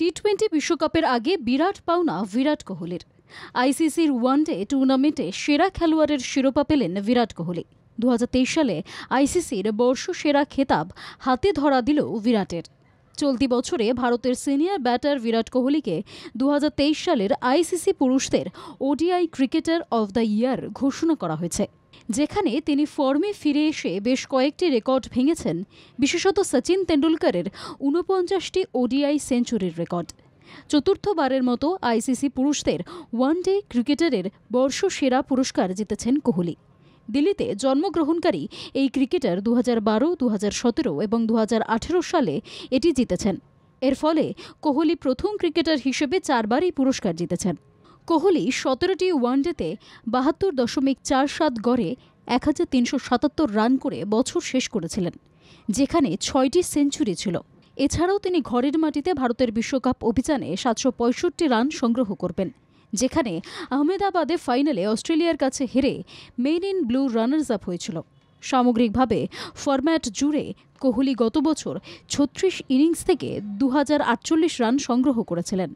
টি-20 বিশ্বকাপের আগে বিরাট পাওনা বিরাট কোহলির। আইসিসির ওয়ানডে টুর্নামেন্টে সেরা খেলোয়াড়ের শিরোপা পেলেন বিরাট কোহলি। 2023 সালে আইসিসির বর্ষসেরা খেতাব হাতে ধরা দিল বিরাটের। চলতি বছরে ভারতের সিনিয়র ব্যাটার বিরাট কোহলিকে 2023 সালের আইসিসি পুরুষদের ODI cricketer of the year ঘোষণা করা হয়েছে, যেখানে তিনি ফর্মে ফিরে এসে বেশ কয়েকটি রেকর্ড ভেঙেছেন, বিশেষত সচিন তেন্ডুলকরের 49টি ওডিআই সেঞ্চুরির রেকর্ড। চতুর্থবারের মতো আইসিসি পুরুষদের ওয়ানডে ক্রিকেটারের বর্ষসেরা পুরস্কার জিতেছেন কোহলি। দিল্লিতে জন্মগ্রহণকারী এই ক্রিকেটার 2012, 2017 এবং 2018 সালে এটি জিতেছেন। এর ফলে কোহলি প্রথম ক্রিকেটার হিসেবে 4বার এই পুরস্কার জিতেছেন। কোহলি 17টি ওয়ানডেতে 72.47 গড়ে 1377 রান করে বছর শেষ করেছিলেন, যেখানে 6টি সেঞ্চুরি ছিল। এছাড়াও তিনি ঘরের মাটিতে ভারতের বিশ্বকাপ অভিযানে 765 রান সংগ্রহ করবেন, যেখানে আহমেদাবাদে ফাইনালে অস্ট্রেলিয়ার কাছে হেরে men in blue runners up হয়েছিল। সামগ্রিকভাবে ফরম্যাট জুড়ে কোহলি গত বছর 36 ইনিংস থেকে 2048 রান সংগ্রহ করেছিলেন।